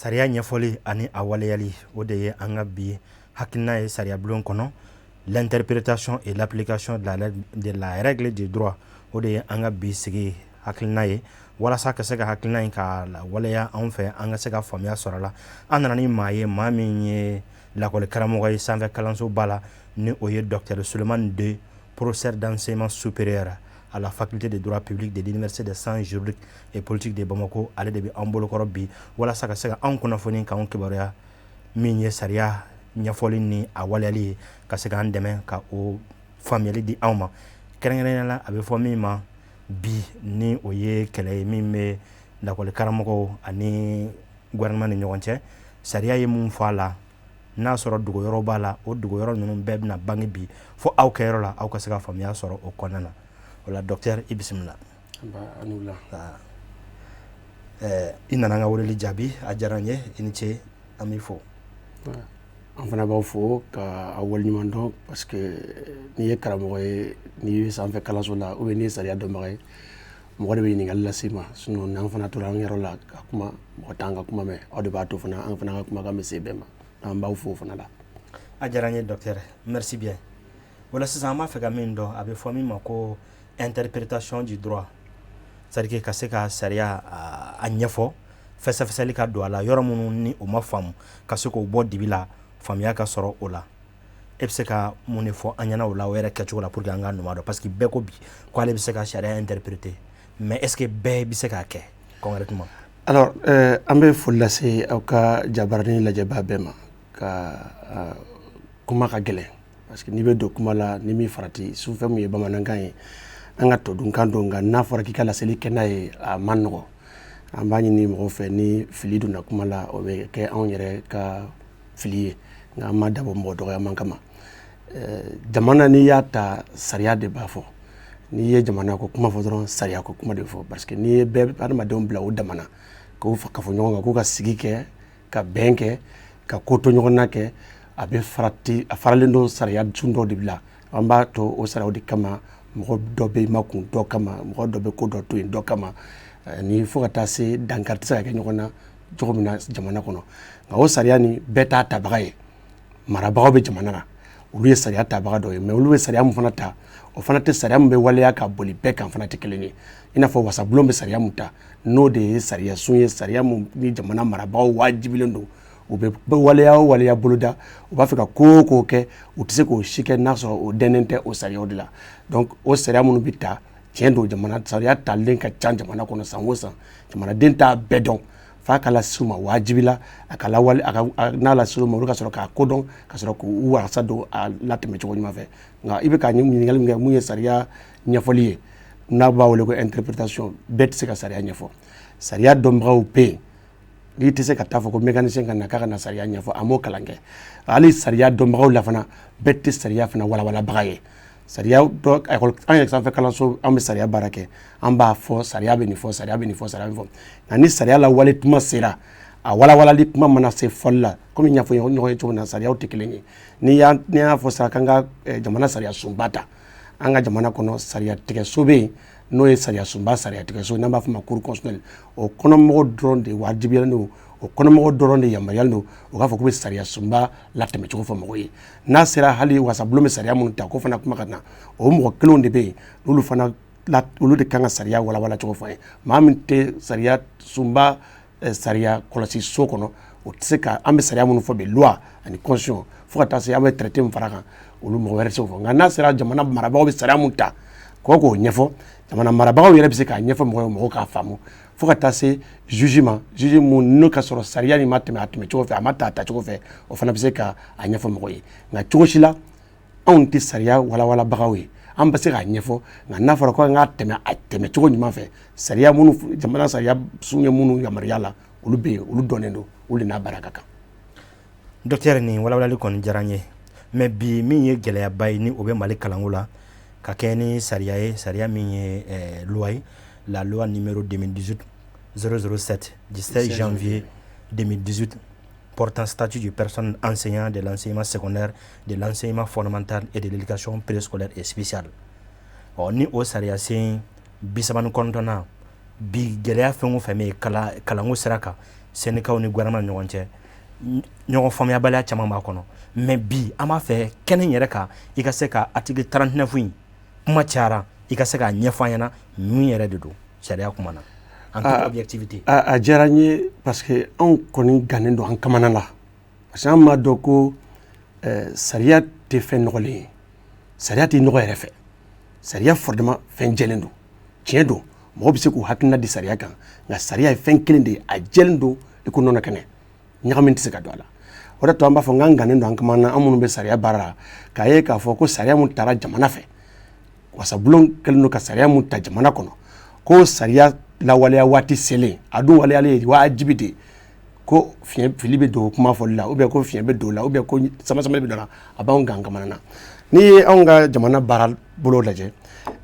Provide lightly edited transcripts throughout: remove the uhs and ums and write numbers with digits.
Sariya ɲɛfɔli ani a waleyali o de ye an ka bi hakilina ye sariya bulon kɔnɔ l'interprétation et l'application de la règle du droit o de ye an ka bi sigi hakilina ye walasa ka se ka hakilina in ka waleya anw fɛ an ka se ka faamuya sɔrɔ la an nana ni maa ye maa min ye lakɔli karamɔgɔ ye sanfɛ kalanso ba la ni o ye docteur Sulemani De, professeur d'enseignement supérieur à la faculté de droit public de l'université des sciences juridiques et politiques de Bamako. Ale de bɛ an bolokɔrɔ bi walasa ka se ka anw kunnafoni k'anw kibaruya min ye sariya ɲɛfɔli ni a waleyali ye ka se k'an dɛmɛ ka o faamuyali di anw ma kɛrɛnkɛrɛnnenya la a bɛ fɔ min ma bi ni o ye kɛlɛ ye min bɛ lakɔli karamɔgɔw ani gouvernement ni ɲɔgɔn cɛ sariya ye mun fɔ a la n'a sɔrɔ dogoyɔrɔ b'a la o dogoyɔrɔ ninnu bɛɛ bɛna bange bi fo aw kɛyɔrɔ la aw ka se ka faamuya sɔrɔ o kɔnɔna na o la docteur i bisimila. I nana an ka weleli jaabi a diyara n ye i ni ce an b'i fo. An fana b'aw fo ka a waleɲuman dɔn parce que n'i ye karamɔgɔ ye n'i ye sanfɛ kalanso la ou bien n'i ye sariya dɔnbaga ye mɔgɔ de bɛ ɲininkali lase ma sinon n'an fana tora an yɛrɛ la ka kuma mɔgɔ t'an ka kuma mɛn aw de b'a to fana an fana ka kumakan bɛ se bɛɛ ma an b'aw fo fana la. A diyara n ye docteur merci bien. Wala sisan an b'a fɛ ka min dɔn a bɛ fɔ min ma ko interprétation du droit c'est-à-dire ka se ka sariya a ɲɛfɔ fɛsɛfɛsɛli ka don a la yɔrɔ minnu ni o ma faamu ka se k'o bɔ dibi la faamuya ka sɔrɔ o la e bɛ se ka mun de fɔ an ɲɛna o la o yɛrɛ kɛcogo la pour que an ka numa dɔn parce que bɛɛ ko bi ko ale bɛ se ka sariya interpréter mais est ce que bɛɛ bɛ se k'a kɛ concrètement. Alors an bɛ foli lase aw ka jabaranin lajɛbaa bɛɛ ma ka kuma ka gɛlɛn parce que n'i bɛ don kuma la ni min farati sufɛ mun ye bamanankan ye an ka tɔdunkan don nka n'a fɔra k'i ka laseli kɛ n'a ye a man nɔgɔ an b'a ɲini mɔgɔw fɛ ni fili donna kuma la o bɛ kɛ anw yɛrɛ ka fili ye nka an ma dabɔ mɔgɔ dɔgɔyaman kama jamana n'i y'a ta sariya de b'a fɔ n'i ye jamana ko kuma fɔ dɔrɔn sariya ko kuma de fɔ parce que n'i ye bɛɛ adamadenw bila o damana k'o ka fɔ ɲɔgɔn kan k'u ka sigi kɛ ka bɛn kɛ ka ko to ɲɔgɔnna kɛ a bɛ farati a faralen don sariya sun dɔ de bila an b'a to o sariyaw de kama mɔgɔ dɔ bɛ ma kun dɔ kama mɔgɔ dɔ bɛ ko dɔ to yen dɔ kama ni fo ka taa se dankari tɛ se ka kɛ ɲɔgɔn na cogo min na jamana kɔnɔ nka o sariya ni bɛɛ t'a tabaga ye marabagaw bɛ jamana na olu ye sariya tabaga dɔ ye mais olu bɛ sariya mun fana ta o fana tɛ sariya mun bɛ waleya ka boli bɛɛ kan fana tɛ kelen ye i n'a fɔ wasabulon bɛ sariya mun ta n'o de ye sariya sun ye sariya mun ni jamana marabagaw wajibilen don u bɛ waleya o waleya boloda u b'a fɛ ka ko o ko kɛ u tɛ se k'o si kɛ n'a sɔrɔ o dɛnnen tɛ o sariyaw de la donc o sariya minnu bɛ ta tiɲɛ don jamana sariya talen ka ca jamana kɔnɔ san o san jamanaden t'a bɛɛ dɔn f'a ka lase u ma wajibi la a ka lawale n'a lase u ma olu ka sɔrɔ k'a kodɔn ka sɔrɔ k'u wasa don a latɛmɛ cogo ɲuman fɛ nka i bɛ ka ɲininkali min kɛ mun ye sariya ɲɛfɔli ye n'a b'a wele ko interprétation bɛɛ tɛ se ka sariya ɲɛfɔ sariya dɔnbagaw bɛ yen n'i tɛ se ka taa fɔ ko mécanicien ka na k'a ka na sariya ɲɛfɔ a m'o kalan kɛ hali sariya dɔnbagaw la fana bɛɛ tɛ sariya fana walawalabaga ye sariya dɔ an yɛrɛ sanfɛ kalanso an bɛ sariya baara kɛ an b'a fɔ sariya bɛ nin fɔ sariya bɛ nin fɔ sariya bɛ fɔ nka ni sariya la wale tuma sera a walawalali kuma mana se fɔli la komi n y'a fɔ ɲɔgɔn ye cogo min na sariyaw tɛ kelen ye n'i y'a fɔ sisan k'an ka jamana sariya sunba ta an ka jamana kɔnɔ sariya tigɛso bɛ yen n'o ye sariya sunba sariya tigɛso n'an b'a fɔ ma cour constitutionnelle o kɔnɔmɔgɔw dɔrɔn de wajibiyalen don o kɔnɔmɔgɔw dɔrɔn de yamaruyalen don u k'a fɔ k'u bɛ sariya sunba latɛmɛ cogo fɔ mɔgɔw ye n'a sera hali wasabulon bɛ sariya minnu ta ko fana kuma ka na o mɔgɔ kelenw de bɛ yen n'olu fana olu de kan ka sariya walawala cogo fɔ ye maa min tɛ sariya sunba sariya kɔlɔsi so kɔnɔ o tɛ se ka an bɛ sariya minnu fɔ bi loi ani constitution fo ka taa se an bɛ traité min fara kan olu mɔgɔ wɛrɛ tɛ se k'o fɔ nka n'a sera jamana marabagaw bɛ sariya mun ta k'o ɲɛfɔ jamana marabagaw yɛrɛ bɛ se k'a ɲɛfɔ mɔgɔw ye mɔgɔw k'a faamu fo ka taa se juge ma juge mun n'o ka sɔrɔ sariya nin ma tɛmɛ a tɛmɛ cogo fɛ a ma ta a tacogo fɛ o fana bɛ se ka a ɲɛfɔ mɔgɔw ye nka cogo si la anw tɛ sariya walawalabagaw ye an bɛ se k'a ɲɛfɔ nka n'a fɔra ko an k'a tɛmɛ a tɛmɛ cogo ɲuman fɛ sariya minnu jamana sariya sun ye minnu yamaruya la olu bɛ yen olu dɔnnen don olu de n'a baara ka kan. Docteur nin walawalali kɔni diyara n ye mais bi min ye gɛlɛyaba ye ni o bɛ Mali kalanko la ka kɛ ni sariya ye sariya min ye loi ye la loi numéro 2018-007 17 janvier 2018 portant statut du personnel enseignant de l'enseignement secondaire, de l'enseignement fondamental et de l'éducation préscolaire et spéciale. Ni o sariya sen bisabani kɔnɔntɔnna bi gɛlɛya fɛn o fɛn bɛ kalanko sira kan syndicat ni gouvernement ni ɲɔgɔn cɛ ɲɔgɔn faamuyabaliya caman b'a kɔnɔ mais bi an b'a fɛ kɛnɛ yɛrɛ kan i ka se ka article 39 in kuma cayara i ka se k'a ɲɛfɔ an ɲɛna mun yɛrɛ de don sariya kuma na en toute objectivité. A diyara n ye parce que anw kɔni gannen don an kamana la parce que an m'a dɔn ko sariya tɛ fɛn nɔgɔlen ye sariya tɛ nɔgɔ yɛrɛ fɛ sariya fɔrdama fɛn jɛlen don tiɲɛ don mɔgɔ bɛ se k'u hakilina di sariya kan nka sariya ye fɛn kelen de ye a jɛlen don i ko nɔnɔ kɛnɛ ɲagamin tɛ se ka don a la o de to an b'a fɔ n k'an gannen don an kamana an minnu bɛ sariya baara la k'a ye k'a fɔ ko sariya mun taara jamana fɛ wasabulon kɛlen don ka sariya mun ta jamana kɔnɔ ko sariya lawaleya waati selen a dun waleyalen wajibi de ko fiɲɛ fili bɛ don kuma fɔli la ou bien ko fiɲɛ bɛ don la ou bien ko sama-sama bɛ don la a b'anw gan kamana na n'i ye anw ka jamana baara bolo lajɛ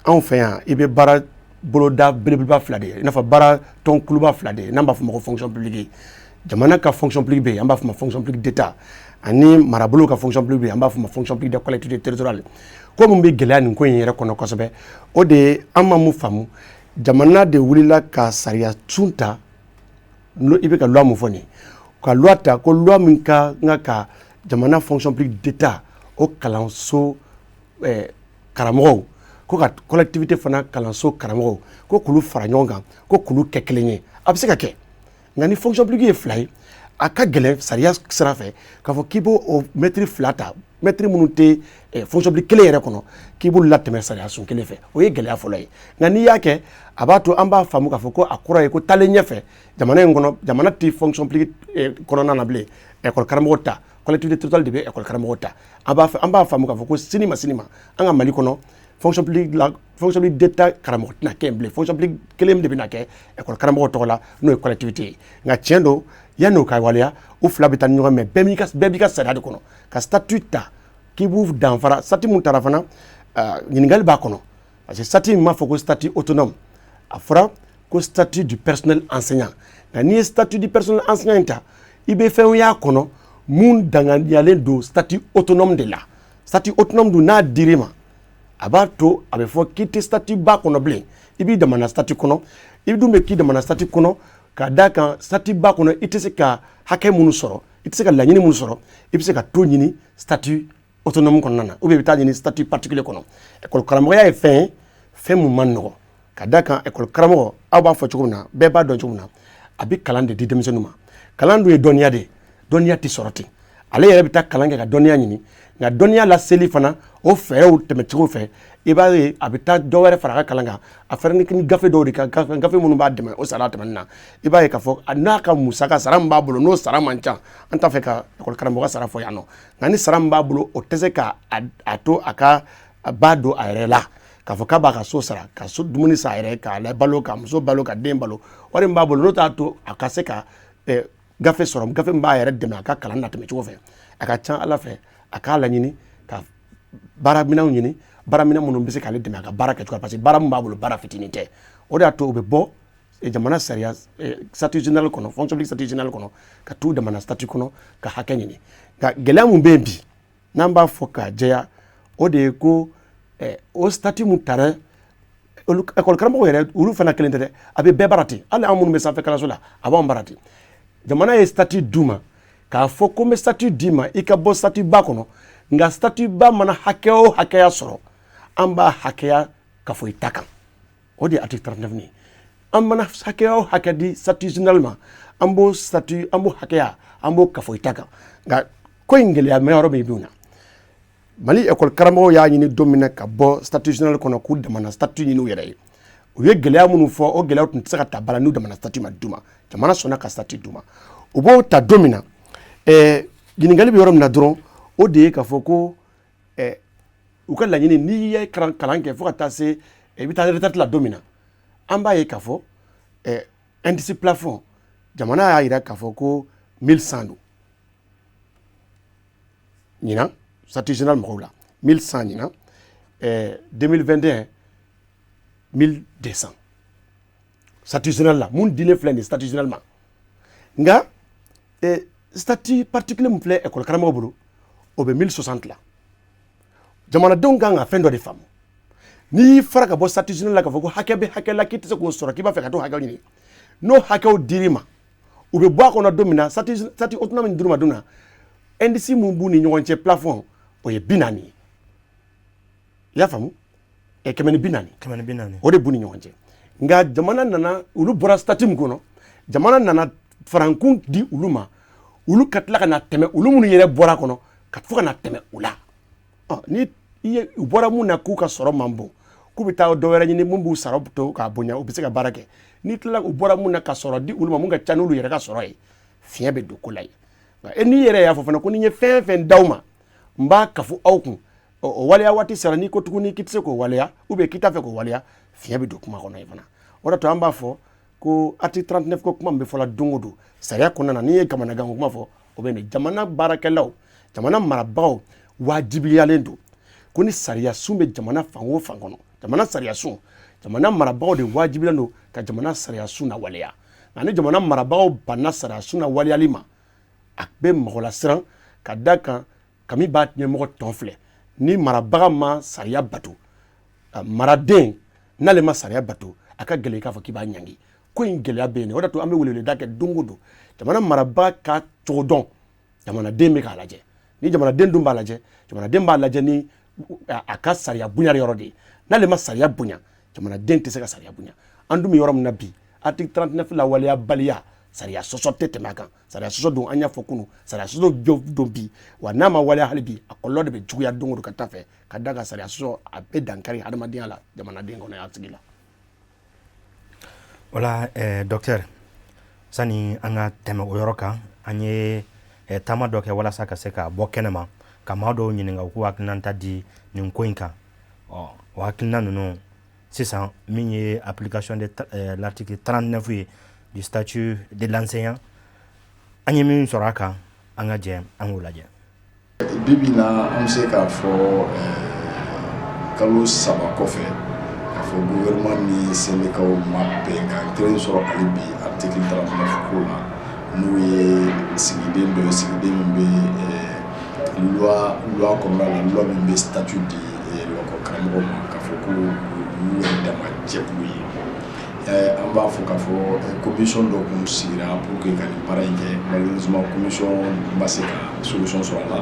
anw fɛ yan i bɛ baara boloda belebeleba fila de ye i n'a fɔ baara tɔn kuluba fila de ye n'an b'a fɔ ma ko fonction publique jamana ka fonction publique bɛ yen an b'a fɔ ma fonction publique d'état ani marabolo ka fonction publique bɛ yen an b'a fɔ ma fonction publique des collectivités territoriales ko mun bɛ gɛlɛya nin ko in yɛrɛ kɔnɔ kosɛbɛ o de ye an ma mun faamu jamana de wulila ka sariya tun ta i bɛ ka loi mun fɔ nin ka loi ta ko loi min ka ka jamana fonction publique d'état o kalanso karamɔgɔw ko ka collectivité fana kalanso karamɔgɔw ko k'olu fara ɲɔgɔn kan ko k'olu kɛ kelen ye a bɛ se ka kɛ nka ni fonction publique ye fila ye a ka gɛlɛn sariya sira fɛ k'a fɔ k'i b'o o mɛtiri fila ta mɛtiri minnu tɛ fonction publique kelen yɛrɛ kɔnɔ k'i b'olu latɛmɛ sariya sun kelen fɛ o ye gɛlɛya fɔlɔ ye nka n'i y'a kɛ a b'a to an b'a faamu k'a fɔ ko a kɔrɔ ye ko taalen ɲɛfɛ jamana in kɔnɔ jamana tɛ fonction publique kɔnɔna na bilen école karamɔgɔ ta collectivité territoriale de bɛ école karamɔgɔ ta an b'a faamu k'a fɔ ko sini ma an ka Mali kɔnɔ fonction publique d'état karamɔgɔ tɛna kɛ yen bilen fonction publique kelen de bɛna kɛ école karamɔgɔ tɔgɔ la n'o ye collectivité ye nka tiɲɛ don yan'o ka waleya u fila bɛ taa ni ɲɔgɔn mɛ bɛɛ b'i ka sariya de kɔnɔ ka statut ta k'i b'u danfara statut mun taara fana ɲininkali b'a kɔnɔ parce que statut min m'a fɔ ko statut autonome a fɔra ko statut du personnel enseignant nka n'i ye statut du personnel enseignant in ta i bɛ fɛnw y'a kɔnɔ mun danganiyalen don statut autonome de la statut autonome dun n'a dir'i ma a b'a to a bɛ fɔ k'i tɛ statut ba kɔnɔ bilen i b'i damana statut kɔnɔ i dun bɛ k'i damana statut kɔnɔ ka d'a kan statut ba kɔnɔ i tɛ se ka hakɛ minnu sɔrɔ i tɛ se ka laɲini minnu sɔrɔ i bɛ se ka to ɲini statut autonome kɔnɔna na ou bien i bɛ taa ɲini statut particulier kɔnɔ école karamɔgɔya ye fɛn ye fɛn mun man nɔgɔn ka d'a kan école karamɔgɔ aw b'a fɔ cogo min na bɛɛ b'a dɔn cogo min na a bɛ kalan de di denmisɛnninw ma kalan dun ye dɔnniya de ye dɔnniya tɛ sɔrɔ ten ale yɛrɛ bɛ taa kalan kɛ ka dɔnniya ɲini nka dɔnniya laseli fana o fɛɛrɛw tɛmɛcogo fɛ i b'a ye a bɛ taa dɔ wɛrɛ fara a ka kalan kan a fɛrɛ ni gafe dɔw de kan gafe minnu b'a dɛmɛ o sara tɛmɛni na i b'a ye k'a fɔ n'a ka musaka sara min b'a bolo n'o sara man ca an t'a fɛ ka école karamɔgɔ sara fɔ yan nɔ nka ni sara min b'a bolo o tɛ se ka a to a ka ba don a yɛrɛ la k'a fɔ k'a b'a ka so sara ka so dumuni san a yɛrɛ k'a balo ka muso balo ka den balo wari min b'a bolo n'o t'a to a ka se ka gafe sɔrɔ gafe min b'a yɛrɛ dɛmɛ a ka kalan na tɛmɛ cogo fɛ a ka ca ala fɛ a k'a laɲini ka baaraminɛnw ɲini baaraminɛn minnu bɛ se k'ale dɛmɛ a ka baara kɛcogo parce que baara min b'a bolo baara fitinin tɛ o de y'a to u bɛ bɔ jamana sariya statut général kɔnɔ fonction publique statut général kɔnɔ ka t'u damana statut kɔnɔ ka hakɛ ɲini nka gɛlɛya mun bɛ yen bi n'an b'a fɔ k'a jɛya o de ye ko o statut mun taara école karamɔgɔ yɛrɛ olu fana kelen tɛ dɛ a bɛ bɛɛ baara ten hali an minnu bɛ sanfɛ kalanso la a b'anw baara ten jamana ye statut d'u ma k'a fɔ ko n bɛ statut d'i ma i ka bɔ statut ba kɔnɔ nka statut ba mana hakɛ o hakɛya sɔrɔ an b'a hakɛya ka fɔ i ta kan o de ye article 39 ye an mana hakɛya o hakɛ di statut général ma an b'o hakɛya an b'o ka fɔ i ta kan nka ko in gɛlɛya mɛ yɔrɔ min bɛ na Mali école karamɔgɔw y'a ɲini don min na ka bɔ statut général kɔnɔ k'u damana statut ɲini u yɛrɛ ye u ye gɛlɛya minnu fɔ o gɛlɛyaw tun tɛ se ka ta bala n'u damana statut ma d'u ma jamana sɔnna ka statut d'u ma u b'o ta don min na ɲininkali bɛ yɔrɔ min na dɔrɔn o de ye k'a fɔ ko u ka laɲini n'i ye kalan kɛ fo ka taa se i bɛ taa retraite la don min na an b'a ye k'a fɔ indice plafond jamana y'a jira k'a fɔ ko 1100 don ɲinan statut général mɔgɔw la 1100 ɲinan 2021 1200 statut général la mun dilen filɛ nin ye statut général ma nka statut particulier mun filɛ école karamɔgɔ bolo o bɛ 1060 la jamanadenw kan ka fɛn dɔ de faamu n'i fara ka bɔ statut général la k'a fɔ ko hakɛ bɛ hakɛ la k'i tɛ se k'o sɔrɔ k'i b'a fɛ ka t'o hakɛw ɲini n'o hakɛw dir'i ma u bɛ bɔ a kɔnɔ don min na sati autonomie min dir'u ma don na indice mun b'u ni ɲɔgɔn cɛ plafond o ye 40 ye i y'a faamu 140 o de b'u ni ɲɔgɔn cɛ nka jamana nana olu bɔra statut min kɔnɔ jamana nana farankun di olu ma olu ka tila ka na tɛmɛ olu minnu yɛrɛ bɔra kɔnɔ ka fɔ ka na tɛmɛ u la ni u bɔra mun na k'u ka sɔrɔ man bon k'u bɛ taa dɔ wɛrɛ ɲini mun b'u sara to k'a bonya u bɛ se ka baara kɛ ni tilala u bɔra mun na ka sɔrɔ di olu ma mun ka ca n'olu yɛrɛ ka sɔrɔ ye fiɲɛ bɛ don ko la ye n'i yɛrɛ y'a fɔ fana ko ni n ye fɛn fɛn d'aw ma n b'a kafu aw kun o waleya waati sera n'i ko tuguni k'i tɛ se k'o waleya k'i t'a fɛ k'o waleya fiɲɛ bɛ don kuma kɔnɔ ye fana o de to an b'a fɔ ko article 39 ko kuma min bɛ fɔla don o don sariya kɔnɔna na n'i ye kamanagan ko kuma fɔ o bɛ nin jamana baarakɛlaw jamana marabagaw wajibiyalen don ko ni sariya sun bɛ jamana fan o fan kɔnɔ jamana sariya sun jamana marabagaw de wajibiyalen don ka jamana sariya sun na waleya nka ni jamana marabagaw banna sariya sun na waleyali ma a bɛ mɔgɔ la siran ka da kan kami b'a ɲɛmɔgɔ tɔn filɛ ni marabaga ma sariya bato maraden n'ale ma sariya bato a ka gɛlɛn k'a fɔ k'i b'a ɲangi ko in gɛlɛya bɛ yen o de to an bɛ weleweleda kɛ don o don jamana marabaa ka cogo dɔn jamanaden bɛ k'a lajɛ ni jamanaden dun b'a lajɛ jamanaden b'a lajɛ ni a ka sariya bonya yɔrɔ de ye n'ale ma sariya bonya jamanaden tɛ se ka sariya bonya an dun bɛ yɔrɔ min na bi article 39 la waleya baliya sariya sɔsɔ tɛ tɛmɛ a kan sariya sɔsɔ don an y'a fɔ kunun sariya sɔsɔ don bi wa n'a ma waleya hali bi a kɔlɔlɔ de bɛ juguya don o don ka taa fɛ ka da ka sariya sɔsɔ a bɛ dankari hadamadenya la jamanaden kɔnɔ y'a sigi la. Wala docteur sani an ka tɛmɛ o yɔrɔ kan an ye taama dɔ kɛ walasa ka se ka bɔ kɛnɛma ka maa dɔw ɲininka u k'u hakilina ta di nin ko in kan o hakilina ninnu sisan min ye application de l'article 39 ye du statut de l'enseignant an ye min sɔrɔ a kan an ka jɛ an k'o lajɛ. Bibi na an bɛ se k'a fɔ kalo 3 kɔfɛ k'a fɔ gouvernement ni syndicats ma bɛn ka kelen sɔrɔ hali bi article 39 ko la n'o ye sigiden dɔ ye sigiden min bɛ loi kɔnɔna la loi min bɛ statut di karamɔgɔw ma k'a fɔ ko olu yɛrɛ dama jɛkulu ye. An b'a fɔ k'a fɔ commission dɔ kun sigira pour que ka nin baara in kɛ malheureusement commission ma se ka solution sɔrɔ a la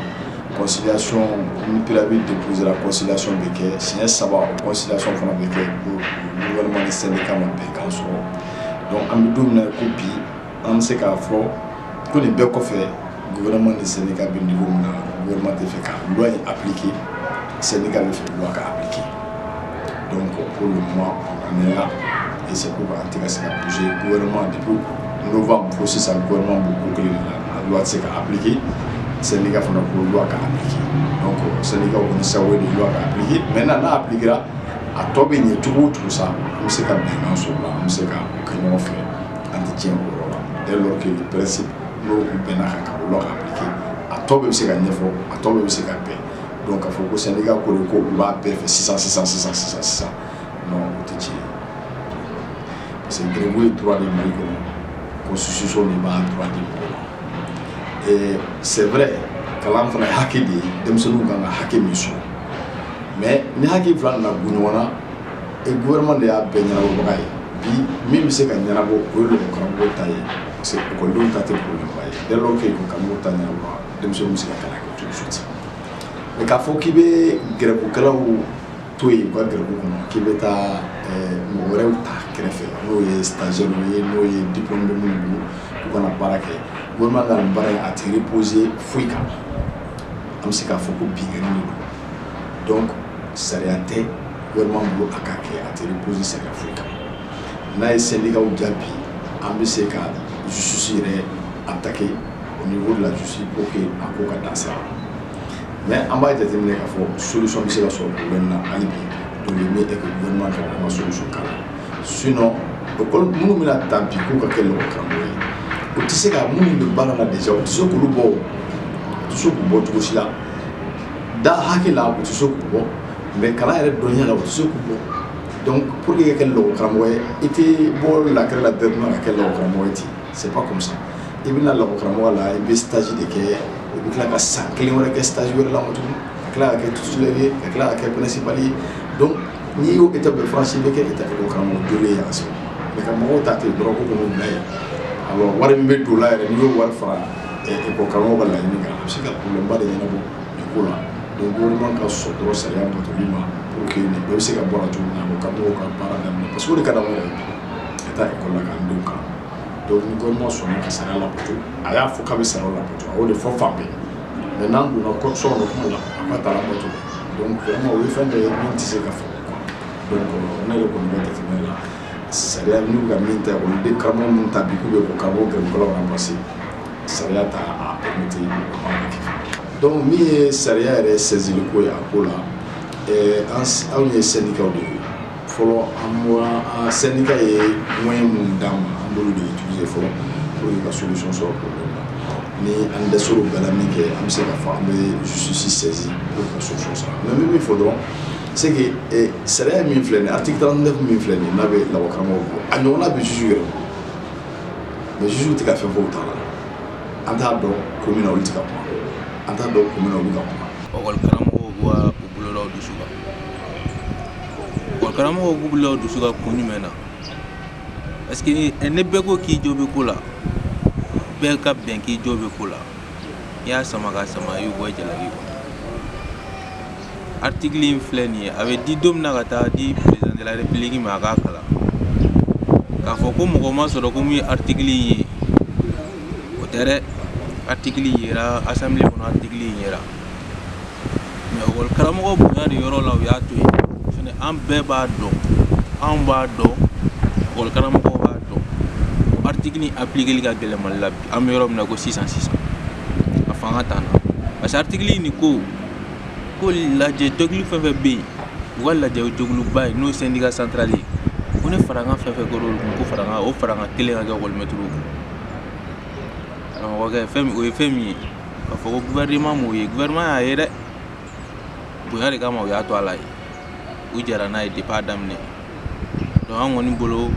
conciliation ni préavis déposé la conciliation bɛ kɛ siɲɛ 3 conciliation fana bɛ kɛ gouvernement ni syndicat ma bɛn kan sɔrɔ donc an bɛ don min na ko bi an bɛ se k'a fɔ ko nin bɛɛ kɔfɛ gouvernement ni syndicat bɛ niveau min na gouvernement tɛ fɛ ka loi in appliquer syndicat bɛ fɛ loi ka appliquer donc pour le moment on est là. Et c'est pourquoi on a bougé le gouvernement depuis novembre, il faut que le gouvernement la loi s'est appliquée, le syndicat fait une loi qui est appliquée. Donc le syndicat a une loi qui est appliquée. Maintenant, on appliquera à tout ça, on sait qu'à bien sur là, on sait qu'à fait entretien au rôle. Dès lors que le principe, nous avons une loi appliquée, à tout le syndicat à tout le syndicat donc il faut que le syndicat va faire 600. Non, c'est c'est le droit de Mali, la constitution n'est pas le droit de Mali. Et c'est vrai que l'enfant est hacké, dem se nous gagne hacké mission. Mais ni hacké flan na gouvernement et gouvernement de a benyana au bagay. Puis même c'est quand yana bo le kambo taye, c'est ko do taté problème baye. Dès lors que ko kambo taye na dem se nous c'est kala ko tout de suite. Mais ka fo ki be grebo kala ou toy ko grebo ki be ta mo rew ta kɛrɛfɛ n'o ye stagiaire ye n'o ye diplôme de minnu bolo k'u kana baara kɛ gouvernement ka nin baara in a tɛ reposer foyi kan an bɛ se k'a fɔ ko binkani de don donc sariya tɛ gouvernement bolo a ka kɛ a tɛ reposer sariya foyi kan n'a ye syndicat jaabi an bɛ se ka justice yɛrɛ attaquer au niveau de la justice pour que a ko ka dan sira mais an b'a jateminɛ k'a fɔ solution bɛ se ka sɔrɔ problème na hali bi donc le mieux est que gouvernement ka an ka solution kala. Sinon, nous avons tant pis pour que nous ayons. Tu sais que nous avons déjà, tu sais que nous avons tout cela. Dans le cas tu sais que mais quand il y a des données, tu sais que donc pour que nous ayons la création de la c'est pas comme ça. Il y a des stages de il y a des stages de donc ni au étape de France il y a étape de karamɔgɔ dole yan so mais karamɔgɔ ta tɛ dɔrɔn ko kɔnɔ bila ye alors wari min bɛ don la yɛrɛ n'i y'o wari fara école karamɔgɔ ka laɲini kan a bɛ se ka problème ba de ɲɛnabɔ nin ko la donc gouvernement ka sɔn dɔrɔn sariya batoli ma pour que nin bɛɛ bɛ se ka bɔ a la cogo min na o karamɔgɔw ka baara daminɛ parce que o de ka d'anw yɛrɛ ye ka taa école la k'an denw kalan donc ni gouvernement sɔnna ka sariya labato a y'a fɔ k'a bɛ sariya labato a y'o de fɔ fan bɛɛ mais n'an donna so kɔnɔ kuma la a ka taa labato donc vraiment o ye fɛn dɔ ye min tɛ se ka fɔ donc ne yɛrɛ kɔni bɛ jateminɛ la sariya n'u ka min ta ekɔliden karamɔgɔ minnu ta bi k'u bɛ ko karamɔgɔ gɛrɛfɛlaw remplacer sariya ta a permettre o ma kɛ donc min ye sariya yɛrɛ saisili ko ye a ko la anw ye syndicat de ye fɔlɔ an syndicat ye moyen minnu d'an ma an b'olu de utiliser fɔlɔ pour que ka solution sɔrɔ problème la ni an dɛsɛr'o bɛɛ la min kɛ an bɛ se ka fɔ an bɛ justice saisi pour que ka solution sɔrɔ mais min bɛ fɔ dɔrɔn c'est que sariya min filɛ nin ye article 39 min filɛ nin ye n'a bɛ lakɔkaramɔgɔw bolo a ɲɔgɔnna bɛ juge yɛrɛ bolo mais juge tɛ ka fɛn fɔ u t'a la an t'a dɔn ko min na olu tɛ ka kuma an t'a dɔn ko min na olu ka kuma. Ɔkɔlikaramɔgɔw b'u bolo da u dusu kan ɔkɔlikaramɔgɔw b'u bolo da u dusu kan kun jumɛn na parce que ne bɛɛ ko k'i jo bɛ ko la bɛɛ ka bɛn k'i jo bɛ ko la i y'a sama ka sama i y'u bɔ jalaki kɔnɔ. Article in filɛ nin ye a bɛ di don min na ka taa di président de la république ma a k'a kalan k'a fɔ ko mɔgɔ ma sɔrɔ ko min ye article in ye o tɛ dɛ article in yera assemblée kɔnɔ article in yera mais ɔkɔlikaramɔgɔ bonya de yɔrɔ la u y'a to yen fɛnɛ an bɛɛ b'a dɔn anw b'a dɔn ɔkɔlikaramɔgɔw b'a dɔn o article in appliquer ka gɛlɛn Mali la bi an bɛ yɔrɔ min na ko sisan a fanga t'an na parce que article in ni ko lajɛ jɛkulu fɛn fɛn bɛ yen u ka lajɛ o jɛkuluba ye n'o ye syndicat central ye ko ne farakan fɛn fɛn kɛra olu kun ko farakan kelen ka kɛ école-maître kun karamɔgɔkɛ o ye fɛn min ye k'a fɔ ko gouvernement m'o ye gouvernement y'a ye dɛ bonya de kama u y'a to a la ye u jɛra n'a ye depuis a daminɛ donc an kɔni bolo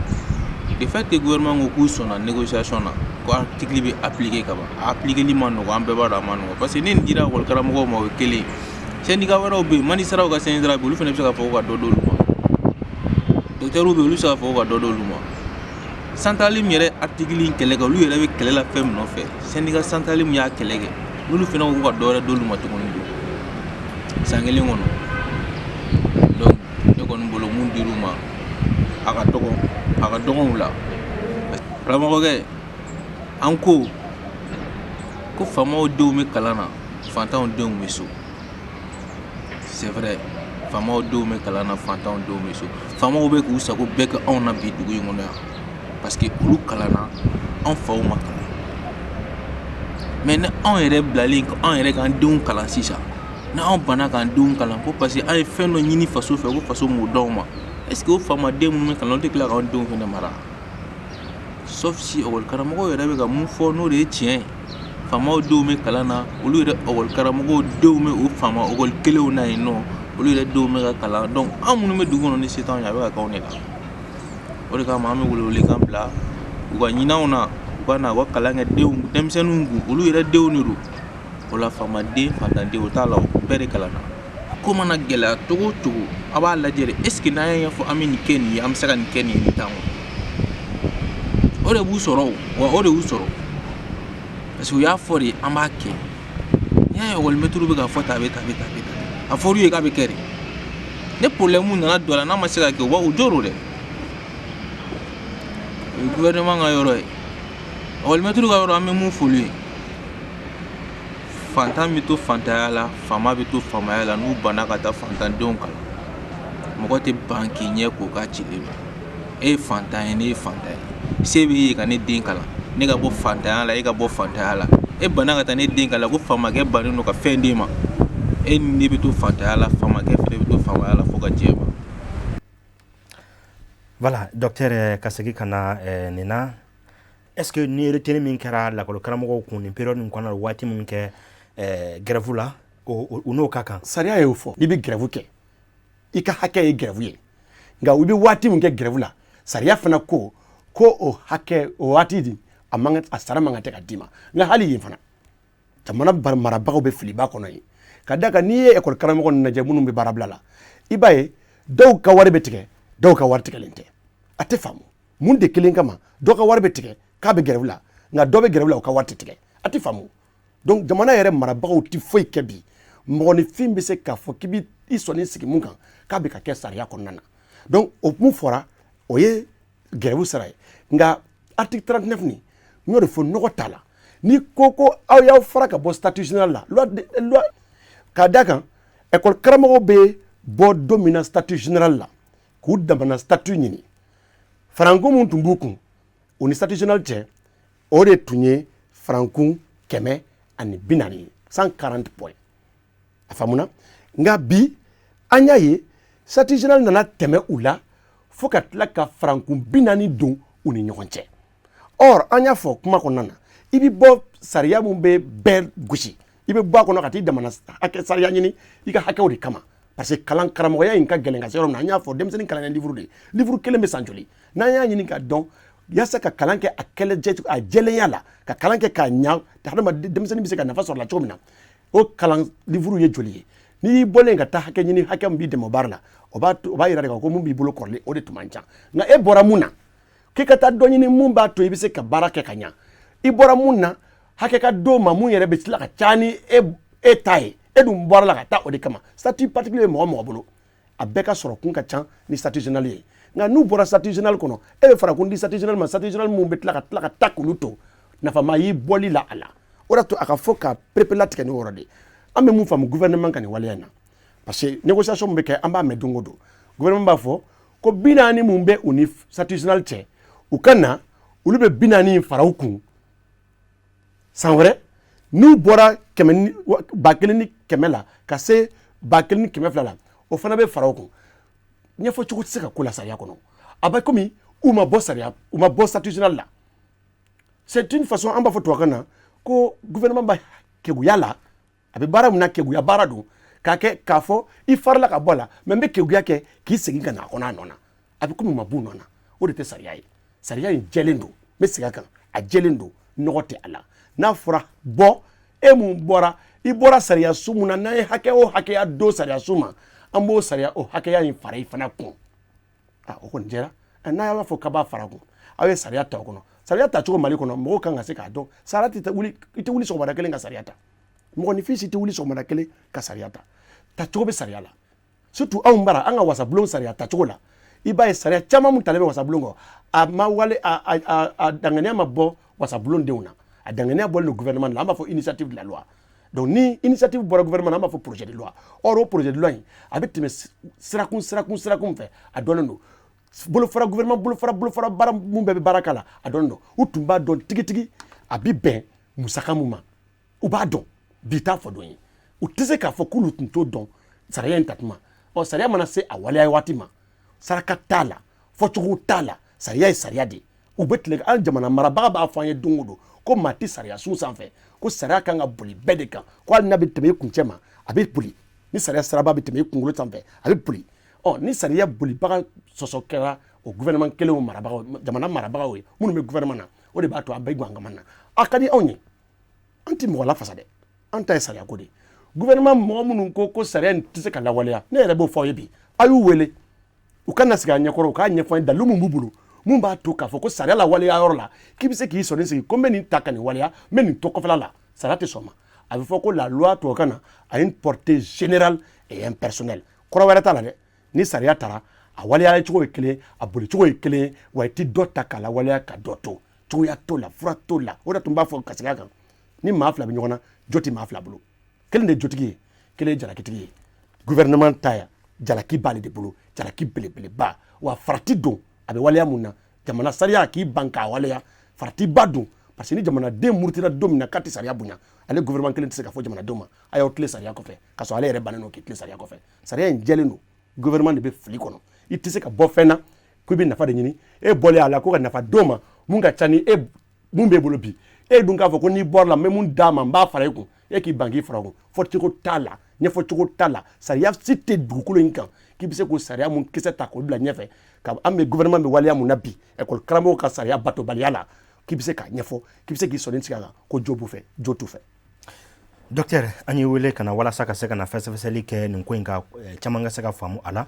le fait que gouvernement ko k'u sɔnna négociation na ko article bɛ appliquer ka ban a appliquer li ma nɔgɔ an bɛɛ b'a dɔn a ma nɔgɔ parce que ni nin dira ɔkɔlikaramɔgɔw ma o ye kelen ye syndicat wɛrɛw bɛ yen magistrat ka syndicat bɛ yen olu fana bɛ se ka fɔ ko ka dɔ d'olu ma docteur bɛ yen olu bɛ se ka fɔ ko ka dɔ d'olu ma centrale min yɛrɛ article in kɛlɛ kɛ olu yɛrɛ bɛ kɛlɛ la fɛn min nɔfɛ syndicat centrale min y'a kɛlɛ kɛ n'olu fana ko ka dɔ wɛrɛ d'olu ma tuguni don san kelen kɔnɔ donc ne kɔni bolo mun dir'u ma a ka dɔgɔn u la karamɔgɔkɛ an ko faamaw denw bɛ kalan na fantanw denw bɛ so. C'est vrai faamaw denw bɛ kalan na fantanw denw bɛ so faamaw bɛ k'u sago bɛɛ kɛ anw na bi dugu in kɔnɔ yan parce que olu kalanna anw faw ma kalan mais ni anw yɛrɛ bilalen anw yɛrɛ k'an denw kalan sisan ni anw banna k'an denw kalan ko parce que an ye fɛn dɔ ɲini faso fɛ ko faso m'o d'anw ma est ce que o faamaden minnu bɛ kalan olu tɛ tila k'anw denw fana mara sauf si ɔkɔlikaramɔgɔw yɛrɛ bɛ ka mun fɔ n'o de ye tiɲɛ ye faamaw denw bɛ kalan na olu yɛrɛ ɔkɔlikaramɔgɔw denw bɛ o faama ɔkɔli kelenw na yen nɔ olu yɛrɛ denw bɛ ka kalan donc an minnu bɛ dugu kɔnɔ ni se t'anw ye a bɛ ka k'anw de la o de kama an bɛ welewelekan bila u ka ɲinanw na u ka na u ka kalan kɛ denmisɛnninw kun olu yɛrɛ denw de don o la faamaden fantanden o t'a la o bɛɛ de kalan na ko mana gɛlɛya cogo o cogo a b'a lajɛ de est ce que n'an y'a ɲɛfɔ an bɛ nin kɛ nin ye an bɛ se ka nin kɛ nin ye nin t'anw o de b'u sɔrɔ wa o de y'u sɔrɔ parce que u y'a fɔ de an b'a kɛ n'i y'a ye école-maître bɛ ka fɔ tan a bɛ tan a fɔr'u ye k'a bɛ kɛ de ni problème nana don a la n'a ma se ka kɛ u b'a u jɔr'o dɛ o ye gouvernement ka yɔrɔ ye école-maître ka yɔrɔ an bɛ mun f'olu ye fantan bɛ to fantanya la faama bɛ to faamaya la n'u banna ka taa fantandenw kalan mɔgɔ tɛ ban k'i ɲɛ k'o k'a cilen don e ye fantan ye ne ye fantan ye se bɛ ye ka ne den kalan ne ka bɔ fantanya la e ka bɔ fantanya la e banna ka taa ne den kalan ko faamakɛ bannen don ka fɛn d'e ma e ni ne bɛ to fantanya la faamakɛ fana bɛ to faamaya la fo ka diɲɛ ma. Voilà docteur ka segin ka na nin na est ce que ni retenu min kɛra lakɔlikaramɔgɔw kun nin période nin kɔnɔ waati min kɛ grève la o n'o ka kan sariya y'o fɔ n'i bɛ grève kɛ i ka hakɛ ye grève ye nka i bɛ waati min kɛ grève la sariya fana ko o hakɛ o waati di a sara man kan tɛ ka d'i ma nka hali yen fana jamana marabagaw bɛ filiba kɔnɔ yen ka da kan n'i ye école karamɔgɔ lajɛ minnu bɛ baarabila la i b'a ye dɔw ka wari bɛ tigɛ dɔw ka wari tigɛlen tɛ a tɛ faamu mun de kelen kama dɔw ka wari bɛ tigɛ k'a bɛ grève la nka dɔ bɛ grève la o ka wari tɛ tigɛ a tɛ faamu donc jamana yɛrɛ marabagaw tɛ foyi kɛ bi mɔgɔninfin bɛ se k'a fɔ k'i bɛ i sɔnni sigi mun kan k'a bɛ ka kɛ sariya kɔnɔna na donc o mun fɔra o ye grève sara ye nka article 39 nin n y'o de fɔ nɔgɔ t'a la ni ko aw y'aw fara ka bɔ statut général la loi k'a d'a kan école karamɔgɔw bɛ bɔ don min na statut général la k'u damana statut ɲini farankun mun tun b'u kun o ni statut général cɛ o de tun ye farankun 140 140 points a faamuna nka bi an y'a ye statut général nana tɛmɛ u la fo ka tila ka farankun 40 don u ni ɲɔgɔn cɛ or an y'a fɔ kuma kɔnɔna na i bɛ bɔ sariya mun bɛ bɛɛ gosi i bɛ bɔ a kɔnɔ ka t'i damana hakɛ sariya ɲini i ka hakɛw de kama parce que kalan karamɔgɔya in ka gɛlɛn ka se yɔrɔ min na an y'a fɔ denmisɛnnin kalan livre de livre kelen bɛ san joli n'an y'a ɲini ka dɔn yaasa ka kalan kɛ a jɛlenya la ka kalan kɛ k'a ɲa hadamaden denmisɛnnin bɛ se ka nafa sɔrɔ la cogo min na o kalan livre ye joli ye n'i y'i bɔlen ka taa hakɛ ɲini hakɛ min b'i dɛmɛ o baara la o b'a yira de ko mun b'i bolo kɔrɔlen o de tun man ca nka e bɔra mun na k'i ka taa dɔ ɲini mun b'a to i bɛ se ka baara kɛ ka ɲa i bɔra mun na hakɛ ka d'o ma mun yɛrɛ bɛ tila ka ca ni e ta ye e dun bɔra la ka taa o de kama statut particulier mɔgɔ mɔgɔ bolo a bɛɛ ka sɔrɔ kun ka ca ni statut général ye nka n'u bɔra statut général kɔnɔ e bɛ fara kun di statut général ma statut général mun bɛ tila ka taa k'olu to nafama y'i bɔli la a la o de to a ka fɔ ka pereperelatigɛ ni yɔrɔ de an bɛ mun faamu gouvernement ka nin waleya in na parce que négociation min bɛ kɛ an b'a mɛn don o don gouvernement b'a fɔ ko 40 mun bɛ u ni statut général cɛ u ka na olu bɛ 40 in fara u kun san wɛrɛ n'u bɔra 1,100 la ka se 1,200 la o fana bɛ fara o kun ɲɛfɔcogo tɛ se ka ko la sariya kɔnɔ a bɛ komi u ma bɔ statut général la c'est une façon an b'a fɔ tubabukan na ko gouvernement b'a keguya la a bɛ baara min na keguya baara don k'a fɔ i farila ka bɔ a la mais n bɛ keguya kɛ k'i segin ka na a kɔnɔ a nɔ na a bɛ komi u ma b'u nɔ na o de tɛ sariya ye sariya in jɛlen don n bɛ segin a kan a jɛlen don nɔgɔ tɛ a la n'a fɔra bɔ e mun bɔra i bɔra sariya su mun na n'an ye hakɛ o hakɛya don sariya su ma an b'o sariya o hakɛya in fara i fana kun o kɔni jɛra n'a y'a fɔ k'a b'a fara kun aw ye sariya ta o kɔnɔ sariya ta cogo Mali kɔnɔ mɔgɔw kan ka se k'a dɔn sariya tɛ wuli i tɛ wuli sɔgɔmada kelen ka sariya ta mɔgɔninfin si tɛ wuli sɔgɔmada kelen ka sariya ta cogo bɛ sariya la surtout anw bara an ka wasabulon sariya ta cogo la i b'a ye sariya caman mun talen bɛ wasabulon kɔ a danganiya ma bɔ wasabulon denw na a danganiya bɔlen don gouvernement la an b'a fɔ initiative de la loi donc ni initiative bɔra gouvernement na an b'a fɔ projet de loi or o projet de loi in a bɛ tɛmɛ sirakun fɛ a dɔnnen don bolofara gouvernement bolofara baara mun bɛɛ bɛ baara k'a la a dɔnnen don u tun b'a dɔn tigitigi a bɛ bɛn musaka mun ma u b'a dɔn bi t'a fɔ dɔn ye u tɛ se k'a fɔ k'olu tun t'o dɔn sariya in ta tuma ɔ sariya mana se a waleya waati ma saraka t'a la fɔcogo t'a la sariya ye sariya de u bɛ tile an jamana marabaga b'a fɔ an ye don o don ko maa tɛ sariya sun sanfɛ ko sariya kan ka boli bɛɛ de kan ko hali n'a bɛ tɛmɛ i kuncɛ ma a bɛ boli ni sariya siraba bɛ tɛmɛ i kunkolo sanfɛ a bɛ boli ni sariya bolibaga sɔsɔ kɛra o gouvernement kelenw marabagaw jamana marabagaw ye minnu bɛ gouvernement na o de b'a to an bɛ guwan kama na a ka di anw ye an tɛ mɔgɔ lafasa dɛ an ta ye sariya ko de gouvernement mɔgɔ minnu ko sariya in tɛ se ka lawaleya ne yɛrɛ b'o fɔ aw ye bi a y'u wele u ka na sigi a ɲɛkɔrɔ u k'a ɲɛfɔ an ye dalu mun b'u bolo mun b'a to k'a fɔ ko sariya la waleya yɔrɔ la k'i bɛ se k'i sɔnni sigi ko n bɛ nin ta ka nin waleya n bɛ nin to kɔfɛla la sariya tɛ sɔn ma a bɛ fɔ ko la loi tubabukan na a une portée générale et impersonnelle kɔrɔ wɛrɛ t'a la dɛ ni sariya taara a waleya cogo ye kelen a boli cogo ye kelen wa i tɛ dɔ ta k'a la waleya ka dɔ to cogoya t'o la fura t'o la o de tun b'a fɔ ka segin a kan ni maa fila bɛ ɲɔgɔn na jo tɛ maa fila bolo kelen de ye jotigi ye kelen ye jalakitigi ye gouvernement ta yan jalaki b'ale de bolo jalaki belebeleba wa farati don a bɛ waleya mun na jamana sariya k'i ban k'a waleya farati ba don parce que ni jamanaden murutira don min na k'a tɛ sariya bonya ale gouvernement kelen tɛ se ka fɔ jamanadenw ma a y'aw tilen sariya kɔfɛ k'a sɔrɔ ale yɛrɛ bannen don k'i tilen sariya kɔfɛ sariya in jɛlen don gouvernement de bɛ fili kɔnɔ i tɛ se ka bɔ fɛn na ko i bɛ nafa de ɲini e bɔlen a la ko ka nafa d'o ma mun ka ca ni e mun b'e bolo bi e dun k'a fɔ ko n'i bɔra la n bɛ mun d'a ma n b'a fara i kun e k'i ban k'i fara o kun fɔcogo t'a la ɲɛfɔcogo t'a la sariya si tɛ dugukolo in kan k'i bɛ se k'o sariya mun kisɛ ta k'o bila ɲɛfɛ ka an bɛ gouvernement bɛ waleya mun na bi école karamɔgɔw ka sariya batobaliya la k'i bɛ se k'a ɲɛfɔ k'i bɛ se k'i sɔnni sigi a kan ko jo b'u fɛ jo t'u fɛ. docteur an y'i wele ka na walasa ka se ka na fɛsɛfɛsɛli kɛ nin ko in ka caman ka se ka faamu a la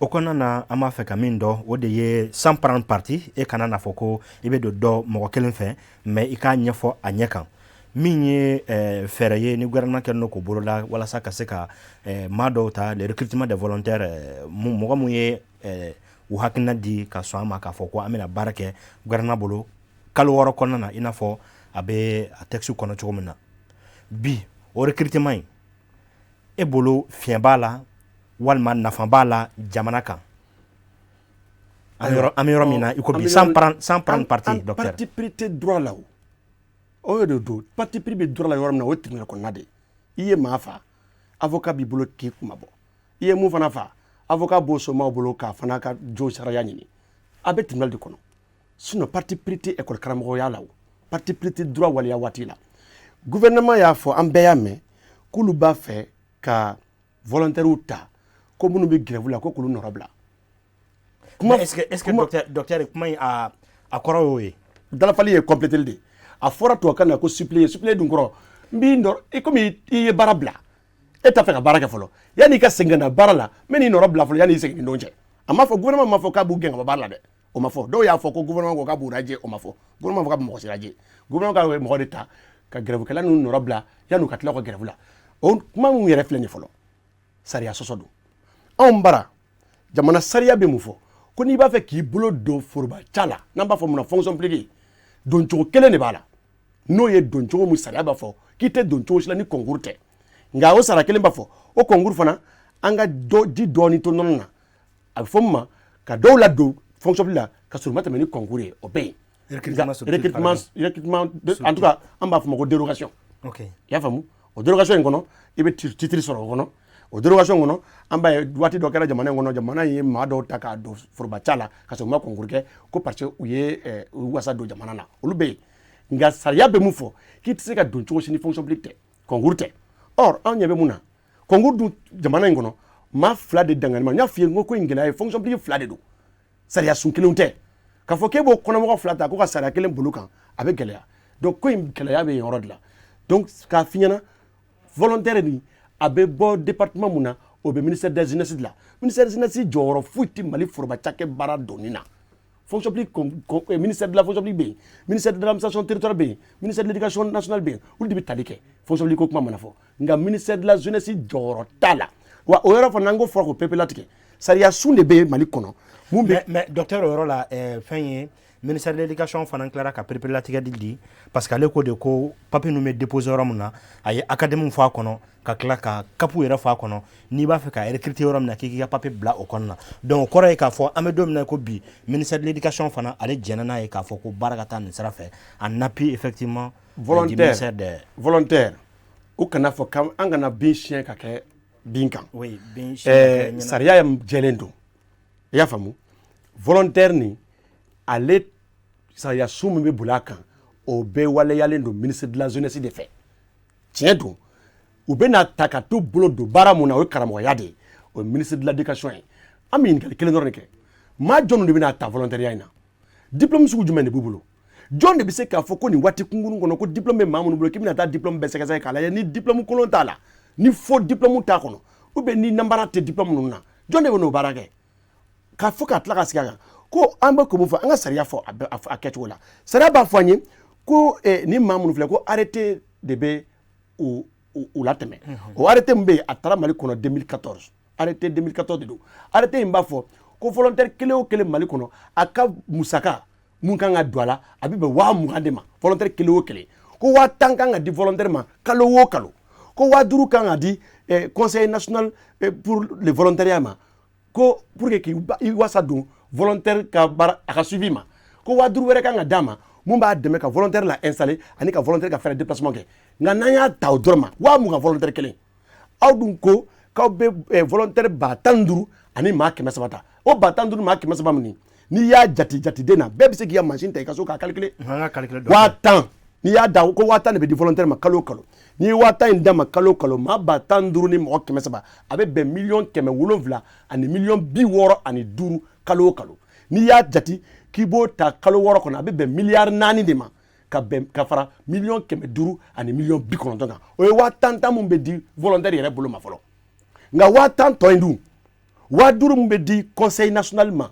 o kɔnɔna na an b'a fɛ ka min dɔn o de ye sans prendre parti e kana n'a fɔ ko i bɛ don dɔ mɔgɔ kelen fɛ mais i k'a ɲɛfɔ a ɲɛ kan min ye fɛɛrɛ ye ni gouvernement kɛlen don k'o boloda walasa ka se ka maa dɔw ta le recrutement des volontaires mɔgɔ mun ye u hakilina di ka sɔn a ma k'a fɔ ko an bɛna baara kɛ gouvernement bolo kalo 6 kɔnɔna na i n'a fɔ a bɛ a texte kɔnɔ cogo min na bi o recrutement in e bolo fiɲɛ b'a la walima nafa b'a la jamana kan an bɛ yɔrɔ min na i ko bi sans prendre parti docteur parti pris tɛ droit la o de don parti pris bɛ droit la yɔrɔ min na o ye tribunal kɔnɔna de ye i ye maa fa avocat b'i bolo k'i kuma bɔ i ye mun fana fa avocat b'o somaw bolo k'a fana ka jo sariya ɲini a bɛ tribunal de kɔnɔ sinon parti pris tɛ école karamɔgɔya la o parti pris tɛ droit waliya waati la gouvernement y'a fɔ an bɛɛ y'a mɛn k'olu b'a fɛ ka volontaires ta ko minnu bɛ grève la ko k'olu nɔrɔ bila. est-ce que docteur kuma in a kɔrɔ y'o ye dalafali ye compléter de a fɔra tubabukan na ko suppléer dun kɔrɔ n b'i nɔrɔ i komi i ye baara bila e t'a fɛ ka baara kɛ fɔlɔ yanni i ka segin ka na baara la n bɛ n'i nɔrɔ bila fɔlɔ yanni i segin ni ɲɔgɔn cɛ a ma fɔ gouvernement ma fɔ k'a b'u gɛn ka bɔ baara la dɛ o ma fɔ dɔw y'a fɔ ko gouvernement ko k'a b'u lajɛ o ma fɔ gouvernement fɔ k'a bɛ mɔgɔ si lajɛ gouvernement ka mɔgɔ de ta ka grèvekɛla ninnu nɔrɔ bila yanni u ka tila u ka grève la o kuma min yɛrɛ filɛ nin fɔlɔ sariya sɔsɔ don anw bara jamana sariya bɛ mun fɔ ko n'i b'a fɛ k'i bolo don forobaca la n'an b'a fɔ mun na fonction publique don cogo kelen de b'a la n'o ye don cogo min sariya b'a fɔ k'i tɛ don cogo si la ni concours tɛ nka o sara kelen b'a fɔ o concours fana an ka ji dɔɔni to nɔnɔ na a bɛ fɔ min ma ka dɔw la don fonction publique la ka sɔrɔ u ma tɛmɛ ni concours ye o bɛ yen recrutement en tout cas an b'a fɔ ma ko dérogation i y'a faamu o dérogation in kɔnɔ i bɛ titre sɔrɔ o kɔnɔ o dérogation kɔnɔ an b'a ye waati dɔ kɛra jamana in kɔnɔ jamana ye maa dɔw ta k'a don forobaca la ka sɔrɔ u ma concours kɛ ko parce que u ye wasa don jamana na olu bɛ yen nka sariya bɛ mun fɔ k'i tɛ se ka don cogo si ni fonction publique tɛ concours tɛ or anw ɲɛ bɛ mun na concours dun jamana in kɔnɔ maa 2 de dangani ma n y'a f'i ye n ko ko in gɛlɛya ye fonction publique 2 de don sariya sun kelenw tɛ k'a fɔ k'e b'o kɔnɔmɔgɔ 2 ta ko ka sariya kelen bolo kan a bɛ gɛlɛya donc ko in gɛlɛya bɛ yen yɔrɔ de la donc k'a f'i ɲɛna volontaire ni a bɛ bɔ département mun na o bɛ ministère des jeunesse de la ministère des jeunesse jɔyɔrɔ foyi tɛ mali forobacakɛ baara donni na fonction publique ministère de la fonction publique bɛ yen ministère de l'administration territoriale bɛ yen ministère de l'éducation nationale bɛ yen olu de bɛ tali kɛ fonction publique ko kuma mana fɔ nka ministère de la jeunesse jɔyɔrɔ t'a la wa o yɔrɔ fana n'an ko fɔra ko pepe latigɛ sariya sun de bɛ mali kɔnɔ mun bɛ. mais docteur o yɔrɔ la fɛn ye ministère de l'éducation fana tilara ka pepe latigɛ di parce que ale ko de ko papier ninnu bɛ déposer yɔrɔ min na a ye académie fɔ a kɔnɔ ka tila ka kapu yɛrɛ fɔ a kɔnɔ n'i b'a fɛ ka recruter yɔrɔ min na k'i k'i ka papier bila o kɔnɔ na donc o kɔrɔ ye k'a fɔ an bɛ don min na ko bi ministère de l'éducation fana ale jɛnna n'a ye k'a fɔ ko baara ka taa nin sira fɛ en appui effectivement volontaire o kana fɔ an kana bin siɲɛ ka kɛ bin kan sariya jɛlen don i y'a faamu volontaire ni ale sariya sun min bɛ boli a kan o bɛɛ waleyalen don ministre de la jeunesse de fɛ tiɲɛ don u bɛna ta ka t'u bolo don baara mun na o ye karamɔgɔya de ye o ye ministre de l'éducation ye an bɛ ɲininkali kelen dɔrɔn de kɛ maa jɔn de bɛna ta volontariat in na diplôme sugu jumɛn de b'u bolo jɔn de bɛ se k'a fɔ ko nin waati kunkurun kɔnɔ ko diplôme bɛ maa minnu bolo k'i bɛna taa diplôme bɛɛ sɛgɛsɛgɛ k'a lajɛ ni diplôme kolon t'a la ni faux diplôme t'a kɔnɔ ou bien ni nanbara tɛ diplôme ninnu na jɔn de bɛ n'o baara kɛ k'a fɔ k'a tila ka sigi a kan ko an bɛ ko mun fɔ an ka sariya fɔ a kɛcogo la sariya b'a fɔ an ye ko ni maa minnu filɛ ko arrêté de bɛ u latɛmɛ o arrêté min bɛ yen a taara mali kɔnɔ 2014 arrêté 2014 de don arrêté in b'a fɔ ko volontaire kelen o kelen mali kɔnɔ a ka musaka mun kan ka don a la a bɛ bɛn 20,000 de ma volontaire kelen o kelen ko 10,000 kan ka di volontaire ma kalo o kalo ko 5,000 kan ka di conseil national pour le volontariat ma ko pour que k'i wasa don volontaire ka baara a ka suivi ma ko 5,000 wɛrɛ kan ka d'a ma mun b'a dɛmɛ ka volontaire la installer ani ka volontaire ka fɛɛrɛ déplacement kɛ nka n'an y'a ta o dɔrɔn ma 20,000 volontaire kelen aw dun ko k'aw bɛ volontaire 15,000 ani maa 300 ta o 15,000 maa 300 min n'i y'a jatiden na bɛɛ bɛ se k'i ka machine ta i ka so k'a calculer 10,000 n'i y'a da ko 10,000 de bɛ di volontaire ma kalo o kalo n'i ye 10,000 in d'a ma kalo o kalo maa 15,000 ni mɔgɔ 300 a bɛ bɛn 700,000 ani 65,000 kalo o kalo n'i y'a jati k'i b'o ta kalo 6 kɔnɔ a bɛ bɛn 4 de ma ka fara 500,000 ani 90,000 kan o ye 10,000 min bɛ di volontaire yɛrɛ bolo ma fɔlɔ nka 10,000 tɔ in dun waduru mun be di conseil national ma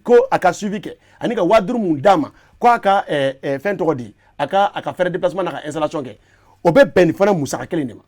ko aka suivi kɛ ani ka waduru mun dama ko aka fɛn tɔgɔ di aka faire déplacement na ka installation kɛ o be bɛn ni fana musaka kelen de ma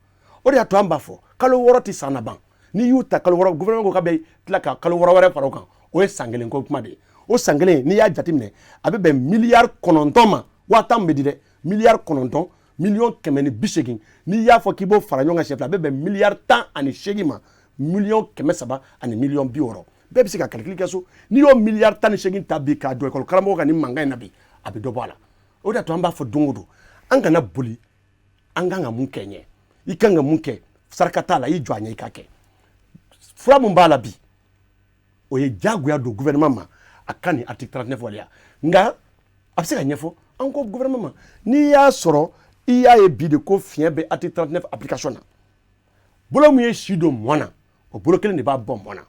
o de y'a to an b'a fɔ kalo wɔɔrɔ ti san na ban ni y'u ta kalo wɔɔrɔ gouvernement ko ka bɛ tila ka kalo wɔɔrɔ wɛrɛ fara o kan o ye san kelen ko kuma de ye o san kelen n'i y'a jateminɛ a bɛ bɛn miliyari 9 ma 10 bɛ di dɛ miliyari 9 miliyɔn 180 n'i y'a fɔ k'i b'o fara ɲɔgɔn kan siɲɛ fila a bɛ bɛn miliyari 18 ma miliyɔn 300 ani miliyɔn 60 bɛɛ bɛ se ka calcul kɛ so n'i y'o miliyari 18 ta bi k'a don ekɔli karamɔgɔ kan ni mankan in na bi a bɛ dɔ bɔ a la o de y'a to an b'a fɔ don o don an kana boli an kan ka mun kɛ ɲɛ i kan ka mun kɛ saraka t'a la i jɔ a ɲɛ i ka kɛ fura mun b'a la bi o ye diyagoya don gouvernement ma a ka nin article 39 waleya nka a bɛ se ka ɲɛfɔ an ko gouvernement ma n'i y'a sɔrɔ i y'a ye bi de ko fiɲɛ bɛ article 39 application na bolo mun ye si don mɔn na o bolo kelen de b'a bɔ mɔn na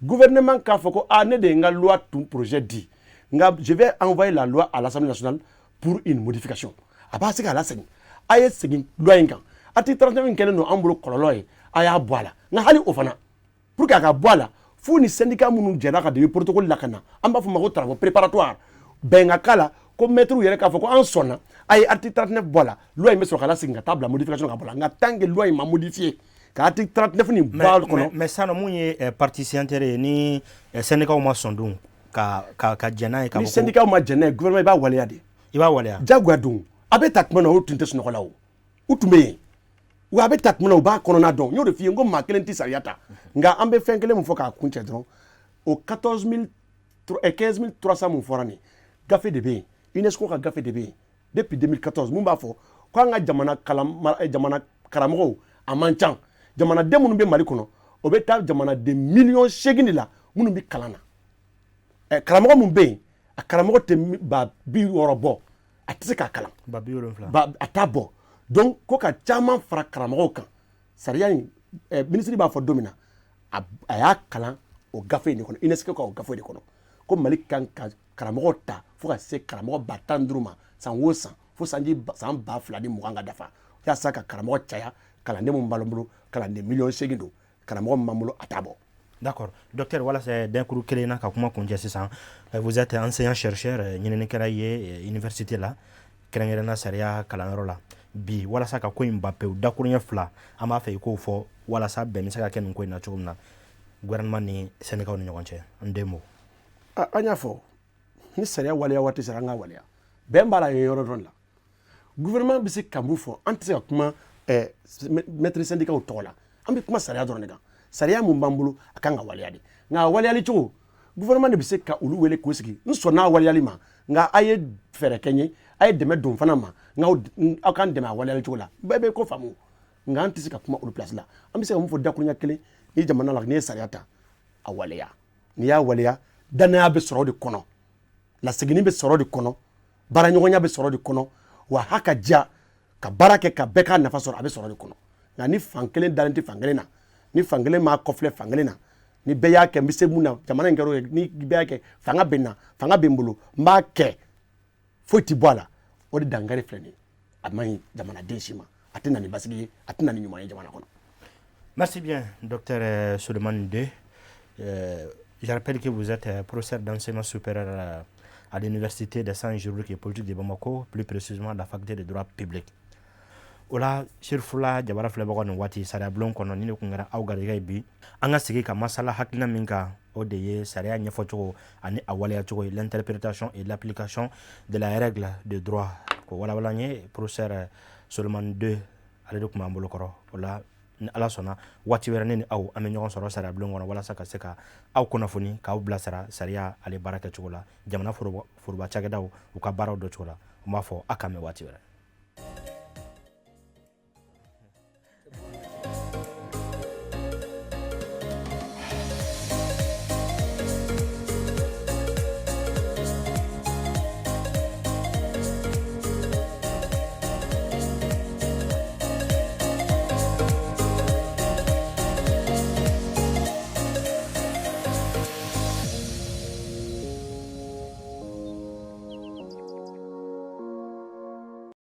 gouvernement k'a fɔ ko ne de ye n ka loi tun projet di nka je vais envoyer la loi à l'Assemblée nationale pour une modification a b'a se k'a lasegin a ye segin loi in kan article 39 in kɛlen don an bolo kɔlɔlɔ ye a y'a bɔ a la nka hali o fana pour que a ka bɔ a la fo ni syndicat minnu jɛra ka debi protocole la ka na an b'a fɔ ma ko travaux préparatoires bɛn ka k'a la ko maître yɛrɛ k'a fɔ ko an sɔnna a ye article 39 bɔ a la loi in bɛ sɔrɔ ka lasegin ka taa bila modification ka bɔ a la nka tant que loi in ma modifier ka article 39 nin bɔ a kɔnɔ mais sano mun ye partie signataire ye ni syndicat ma sɔn dun ka jɛn n'a ye ka fɔ ko ni syndicat ma jɛn n'a ye gouvernement i b'a waleya de i b'a waleya jagoya dun a bɛ ta tuma na o tun tɛ sunɔgɔ la o u tun bɛ yen wa a bɛ ta tuma na u b'a kɔnɔna dɔn n y'o de f'i ye n ko maa kelen tɛ sariya ta nka an bɛ fɛn kelen min fɔ k'a kun cɛ dɔrɔn o 15 300 mun fɔra nin gafe de bɛ yen UNESCO ka gafe de bɛ yen depuis 2014 mun b'a fɔ ko an ka jamana karamɔgɔw a man ca jamanaden minnu bɛ Mali kɔnɔ o bɛ taa jamanaden miliyɔn 8 de la minnu bɛ kalan na karamɔgɔ mun bɛ yen a karamɔgɔ tɛ 60 bɔ a tɛ se k'a kalan a t'a bɔ donc ko ka caman fara karamɔgɔw kan sariya in ministre b'a fɔ don min na a y'a kalan o gafe in de kɔnɔ UNESCO ka o gafe de kɔnɔ ko Mali kan ka karamɔgɔ ta fo ka se karamɔgɔ 15 ma san o san fo san 2020 ka dafa yaasa ka karamɔgɔ caya kalanden mun b'an bolo kalanden miliyɔn 8 don karamɔgɔ min b'an bolo a t'a bɔ. D'accord. Docteur, voilà, c'est d'un coup que l'on a commencé ça. Vous êtes enseignant-chercheur, à l'université là, Kérengérena Saria Kalanrola. Bi, voilà ça, quand il Mbappé ou Dakourien Fla, a ma fait qu'il faut, voilà ça, ben, ça, qu'il y a un coin gouvernement ni Sénégal ni Nyonche, en deux mots. Anya fo, ni Saria Walia Wati Saranga Walia. Ben Bala Yoron là. Gouvernement bisi Kamboufo, anti comment maître syndicat au Tola. Ambi comment Saria Dornega. Sariya mun b'an bolo a kan ka waleya de nka waleyali cogo gouvernement de bɛ se ka olu wele k'o sigi n sɔnna a waleyali ma nka a ye fɛɛrɛ kɛ n ye a ye dɛmɛ don fana ma nka aw k'an dɛmɛ a waleyali cogo la bɛɛ bɛ ko faamu nka an tɛ se ka kuma olu place la an bɛ se ka mun fɔ dakuruɲa kelen ni jamana la n'i ye sariya ta a waleya n'i y'a waleya danaya bɛ sɔrɔ o de kɔnɔ laseginni bɛ sɔrɔ o de kɔnɔ baaraɲɔgɔnya bɛ sɔrɔ o de kɔnɔ wa ha ka diya ka baara kɛ ka bɛɛ k'a nafa sɔrɔ a bɛ sɔrɔ o de kɔnɔ nka ni fan kelen dalen tɛ fan kelen na ni fankelen ma kɔfilɛ fankelen na ni bɛɛ y'a kɛ n bɛ se mun na jamana in kɛra ni bɛɛ y'a kɛ fanga bɛ n na fanga bɛ n bolo n b'a kɛ foyi ti bɔ a la o de dankari filɛ nin ye a man ɲi jamanaden si ma a tɛ na ni basigi ye a tɛ na ni ɲuman ye jamana kɔnɔ. Merci bien, docteur Souleymane Nde. Je rappelle que vous êtes professeur d'enseignement supérieur à l'université des sciences juridiques et politiques de Bamako, plus précisément à la faculté de droit public. Ola shirfula jabara fle bago ni wati sariya blon kono ni ko ngara aw gariga bi anga sigi ka masala hakina minka o de ye sariya nyefo cogo ani awaliya cogo l'interprétation et l'application de la règle de droit ko wala wala nye professeur Souleymane 2 ale de kuma mbolo koro ola ni ala sona wati wera ni aw ame nyogon soro sariya blon kono wala saka seka aw kona foni ka bla sariya ale baraka cogo la jamana furuba chagadaw u ka baraw do cogo la ma fo akame wati wera